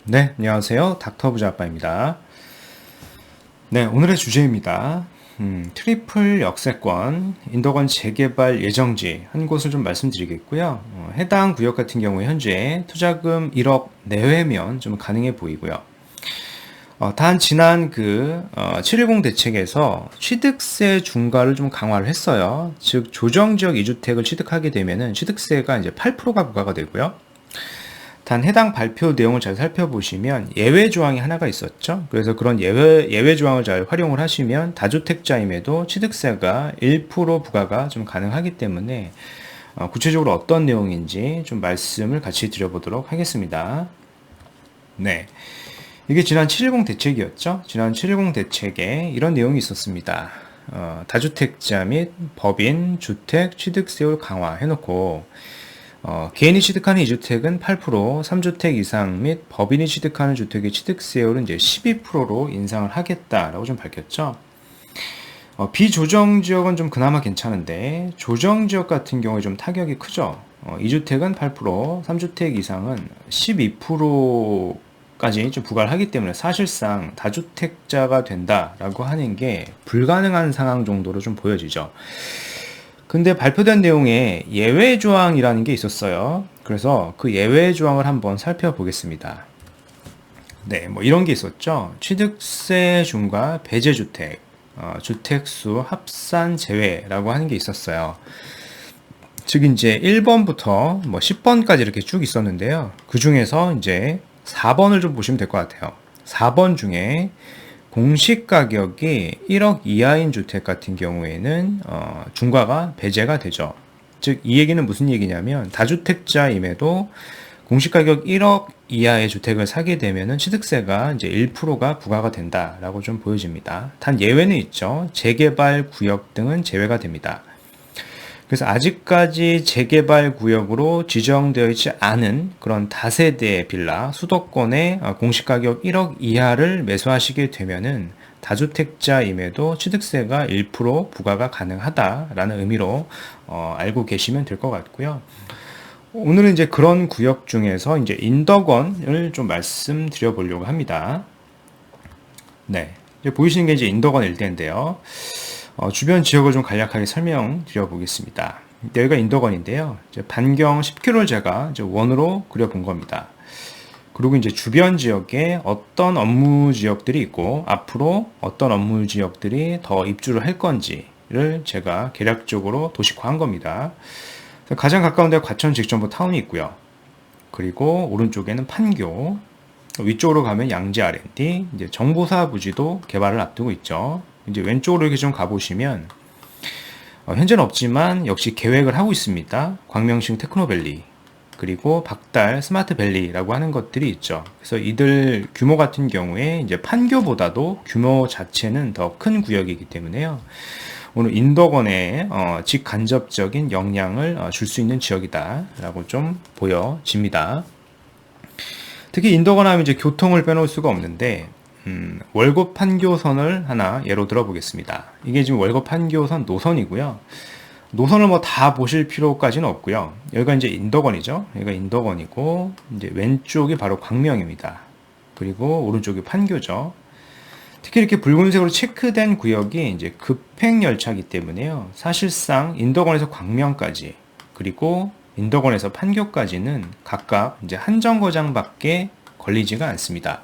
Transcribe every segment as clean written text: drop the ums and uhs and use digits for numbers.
네, 안녕하세요. 닥터 부자아빠입니다. 네, 오늘의 주제입니다. 트리플 역세권, 인도권 재개발 예정지 한 곳을 좀 말씀드리겠고요. 해당 구역 같은 경우에 현재 투자금 1억 내외면 좀 가능해 보이고요. 단 지난 710 대책에서 취득세 중과를 좀 강화를 했어요. 즉 조정지역 2주택을 취득하게 되면은 취득세가 이제 8%가 부과가 되고요. 단 해당 발표 내용을 잘 살펴보시면 예외 조항이 하나가 있었죠. 그래서 그런 예외 조항을 잘 활용을 하시면 다주택자임에도 취득세가 1% 부과가 좀 가능하기 때문에 구체적으로 어떤 내용인지 좀 말씀을 같이 드려보도록 하겠습니다. 네. 이게 지난 710 대책이었죠. 지난 710 대책에 이런 내용이 있었습니다. 다주택자 및 법인 주택 취득세율 강화 해놓고 개인이 취득하는 2주택은 8%, 3주택 이상 및 법인이 취득하는 주택의 취득세율은 이제 12%로 인상을 하겠다라고 좀 밝혔죠. 비조정 지역은 좀 그나마 괜찮은데 조정 지역 같은 경우에 좀 타격이 크죠. 2주택은 8%, 3주택 이상은 12%까지 좀 부과를 하기 때문에 사실상 다주택자가 된다라고 하는 게 불가능한 상황 정도로 좀 보여지죠. 근데 발표된 내용에 예외 조항이라는 게 있었어요. 그래서 그 예외 조항을 한번 살펴보겠습니다. 네, 뭐 이런 게 있었죠. 취득세 중과 배제주택, 주택수 합산 제외라고 하는 게 있었어요. 즉 이제 1번부터 뭐 10번까지 이렇게 쭉 있었는데요. 그 중에서 이제 4번을 좀 보시면 될 것 같아요. 4번 중에 공시 가격이 1억 이하인 주택 같은 경우에는 중과가 배제가 되죠. 즉 이 얘기는 무슨 얘기냐면 다주택자임에도 공시 가격 1억 이하의 주택을 사게 되면은 취득세가 이제 1%가 부과가 된다라고 좀 보여집니다. 단 예외는 있죠. 재개발 구역 등은 제외가 됩니다. 그래서 아직까지 재개발 구역으로 지정되어 있지 않은 그런 다세대 빌라 수도권의 공시가격 1억 이하를 매수하시게 되면은 다주택자임에도 취득세가 1% 부과가 가능하다라는 의미로 알고 계시면 될 것 같고요. 오늘은 이제 그런 구역 중에서 이제 인덕원을 좀 말씀드려 보려고 합니다. 네. 이제 보이시는 게 이제 인덕원 일대인데요. 주변 지역을 좀 간략하게 설명드려 보겠습니다. 여기가 인덕원인데요. 이제 반경 10km를 제가 이제 원으로 그려본 겁니다. 그리고 이제 주변 지역에 어떤 업무 지역들이 있고 앞으로 어떤 업무 지역들이 더 입주를 할 건지를 제가 계략적으로 도식화한 겁니다. 가장 가까운 데가 과천 직전부 타운이 있고요. 그리고 오른쪽에는 판교, 위쪽으로 가면 양재 R&D, 이제 정보사 부지도 개발을 앞두고 있죠. 이제 왼쪽으로 이렇게 좀 가보시면 현재는 없지만 역시 계획을 하고 있습니다. 광명시 테크노밸리 그리고 박달 스마트밸리라고 하는 것들이 있죠. 그래서 이들 규모 같은 경우에 이제 판교보다도 규모 자체는 더 큰 구역이기 때문에요. 오늘 인덕원에 직간접적인 영향을 줄 수 있는 지역이다라고 좀 보여집니다. 특히 인덕원 하면 이제 교통을 빼놓을 수가 없는데 월곡 판교선을 하나 예로 들어보겠습니다. 이게 지금 월곡 판교선 노선이고요. 노선을 뭐 다 보실 필요까지는 없고요. 여기가 이제 인덕원이죠. 여기가 인덕원이고 이제 왼쪽이 바로 광명입니다. 그리고 오른쪽이 판교죠. 특히 이렇게 붉은색으로 체크된 구역이 이제 급행 열차이기 때문에요. 사실상 인덕원에서 광명까지 그리고 인덕원에서 판교까지는 각각 이제 한 정거장밖에 걸리지가 않습니다.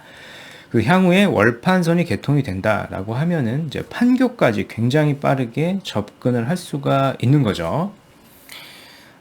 그 향후에 월판선이 개통이 된다라고 하면은 이제 판교까지 굉장히 빠르게 접근을 할 수가 있는 거죠.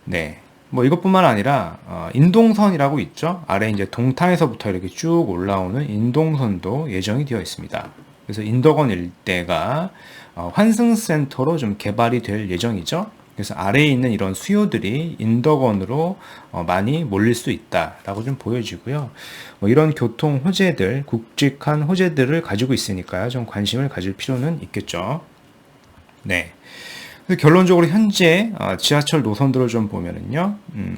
네. 뭐 이것뿐만 아니라 인동선이라고 있죠. 아래 이제 동탄에서부터 이렇게 쭉 올라오는 인동선도 예정이 되어 있습니다. 그래서 인덕원 일대가 환승센터로 좀 개발이 될 예정이죠. 그래서 아래에 있는 이런 수요들이 인덕원으로 많이 몰릴 수 있다라고 좀 보여지고요. 뭐 이런 교통 호재들, 굵직한 호재들을 가지고 있으니까요. 좀 관심을 가질 필요는 있겠죠. 네. 결론적으로 현재 지하철 노선들을 좀 보면은요,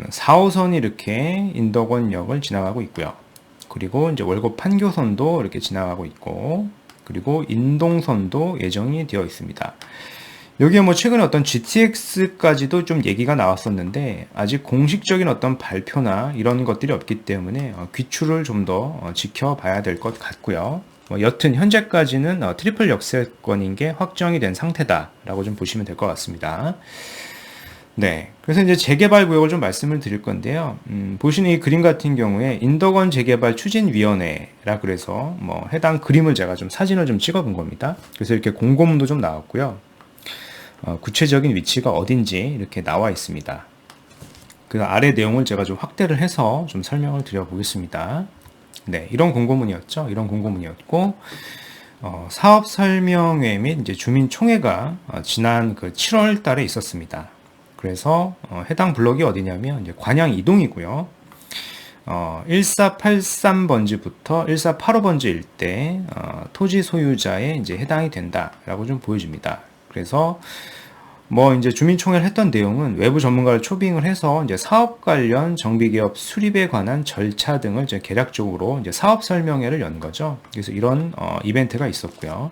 4호선이 이렇게 인덕원역을 지나가고 있고요. 그리고 이제 월곡 판교선도 이렇게 지나가고 있고, 그리고 인동선도 예정이 되어 있습니다. 여기에 뭐 최근에 어떤 GTX까지도 좀 얘기가 나왔었는데 아직 공식적인 어떤 발표나 이런 것들이 없기 때문에 귀추를 좀 더 지켜봐야 될 것 같고요. 여튼 현재까지는 트리플 역세권인 게 확정이 된 상태다라고 좀 보시면 될 것 같습니다. 네, 그래서 이제 재개발 구역을 좀 말씀을 드릴 건데요. 보시는 이 그림 같은 경우에 인덕원 재개발 추진위원회라 그래서 뭐 해당 그림을 제가 좀 사진을 좀 찍어본 겁니다. 그래서 이렇게 공고문도 좀 나왔고요. 구체적인 위치가 어딘지 이렇게 나와 있습니다. 그 아래 내용을 제가 좀 확대를 해서 좀 설명을 드려보겠습니다. 네, 이런 공고문이었죠. 이런 공고문이었고, 사업 설명회 및 이제 주민총회가 지난 그 7월 달에 있었습니다. 그래서 해당 블록이 어디냐면 이제 관양 이동이고요. 1483번지부터 1485번지 일대 토지 소유자에 이제 해당이 된다라고 좀 보여집니다. 그래서 뭐 이제 주민총회를 했던 내용은 외부 전문가를 초빙을 해서 이제 사업 관련 정비기업 수립에 관한 절차 등을 이제 개략적으로 이제 사업 설명회를 연 거죠. 그래서 이런 이벤트가 있었고요.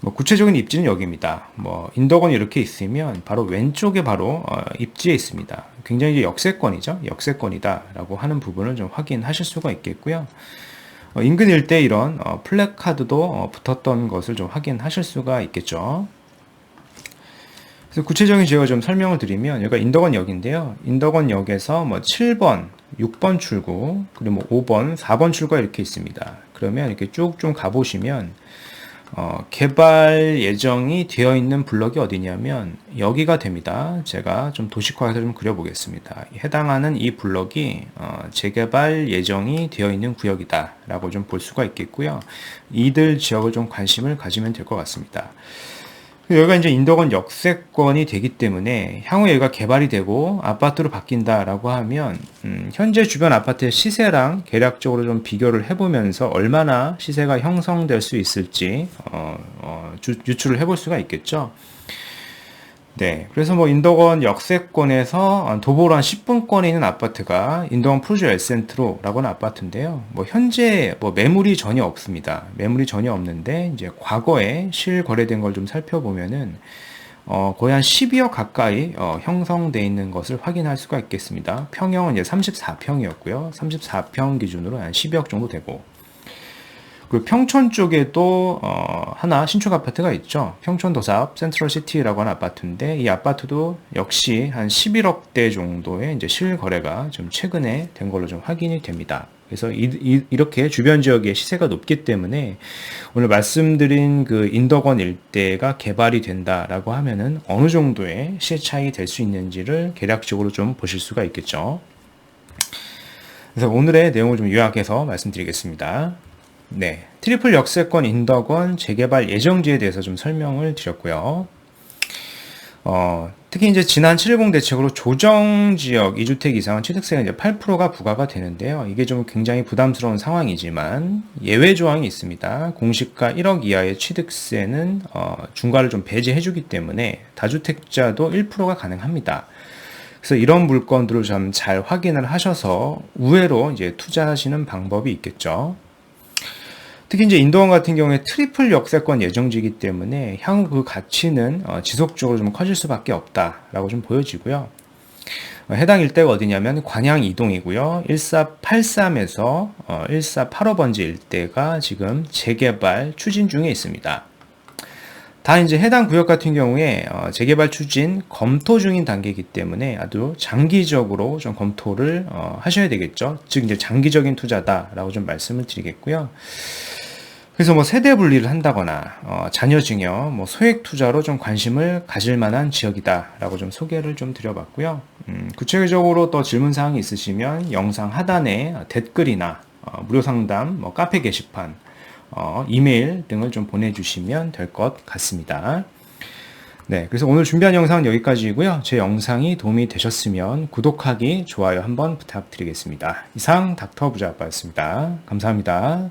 뭐 구체적인 입지는 여기입니다. 뭐 인덕원이 이렇게 있으면 바로 왼쪽에 바로 입지에 있습니다. 굉장히 이제 역세권이죠. 역세권이다라고 하는 부분을 좀 확인하실 수가 있겠고요. 인근 일대 이런 플래카드도 붙었던 것을 좀 확인하실 수가 있겠죠. 그래서 구체적인 지역을 좀 설명을 드리면 여기가 인덕원역인데요. 인덕원역에서 뭐 7번, 6번 출구, 그리고 뭐 5번, 4번 출구가 이렇게 있습니다. 그러면 이렇게 쭉 좀 가보시면 개발 예정이 되어 있는 블럭이 어디냐면 여기가 됩니다. 제가 좀 도식화해서 좀 그려보겠습니다. 해당하는 이 블럭이 재개발 예정이 되어 있는 구역이다 라고 좀 볼 수가 있겠고요. 이들 지역을 좀 관심을 가지면 될 것 같습니다. 여기가 이제 인덕원 역세권이 되기 때문에 향후 여기가 개발이 되고 아파트로 바뀐다라고 하면 현재 주변 아파트의 시세랑 계략적으로 좀 비교를 해보면서 얼마나 시세가 형성될 수 있을지 유추를 해볼 수가 있겠죠. 네, 그래서 뭐 인덕원 역세권에서 도보로 한 10분권에 있는 아파트가 인덕원 푸르주 엘센트로라고 하는 아파트인데요. 뭐 현재 뭐 매물이 전혀 없습니다. 매물이 전혀 없는데 이제 과거에 실거래된 걸 좀 살펴보면은 거의 한 12억 가까이 형성돼 있는 것을 확인할 수가 있겠습니다. 평형은 이제 34평이었고요. 34평 기준으로 한 12억 정도 되고. 그리고 평촌 쪽에도 하나 신축 아파트가 있죠. 평촌 도삽 센트럴시티라고 하는 아파트인데 이 아파트도 역시 한 11억대 정도의 이제 실거래가 좀 최근에 된 걸로 좀 확인이 됩니다. 그래서 이렇게 주변 지역의 시세가 높기 때문에 오늘 말씀드린 그 인덕원 일대가 개발이 된다라고 하면은 어느 정도의 시세 차익이 될 수 있는지를 계략적으로 좀 보실 수가 있겠죠. 그래서 오늘의 내용을 좀 요약해서 말씀드리겠습니다. 네, 트리플 역세권 인덕원 재개발 예정지에 대해서 좀 설명을 드렸고요. 특히 이제 지난 710 대책으로 조정지역 2주택 이상은 취득세가 이제 8%가 부과가 되는데요. 이게 좀 굉장히 부담스러운 상황이지만 예외 조항이 있습니다. 공시가 1억 이하의 취득세는 중과를 좀 배제해주기 때문에 다주택자도 1%가 가능합니다. 그래서 이런 물건들을 좀 잘 확인을 하셔서 우회로 이제 투자하시는 방법이 있겠죠. 특히 이제 인덕원 같은 경우에 트리플 역세권 예정지이기 때문에 향후 그 가치는 지속적으로 좀 커질 수밖에 없다라고 좀 보여지고요. 해당 일대가 어디냐면 관양 이동이고요. 1483에서 1485번지 일대가 지금 재개발 추진 중에 있습니다. 다 이제 해당 구역 같은 경우에 재개발 추진 검토 중인 단계이기 때문에 아주 장기적으로 좀 검토를 하셔야 되겠죠. 즉 이제 장기적인 투자다라고 좀 말씀을 드리겠고요. 그래서 뭐 세대 분리를 한다거나 자녀 증여, 뭐 소액 투자로 좀 관심을 가질 만한 지역이다라고 좀 소개를 좀 드려봤고요. 구체적으로 또 질문 사항이 있으시면 영상 하단에 댓글이나 무료 상담, 뭐 카페 게시판, 이메일 등을 좀 보내주시면 될 것 같습니다. 네, 그래서 오늘 준비한 영상은 여기까지이고요. 제 영상이 도움이 되셨으면 구독하기, 좋아요 한번 부탁드리겠습니다. 이상 닥터 부자아빠였습니다. 감사합니다.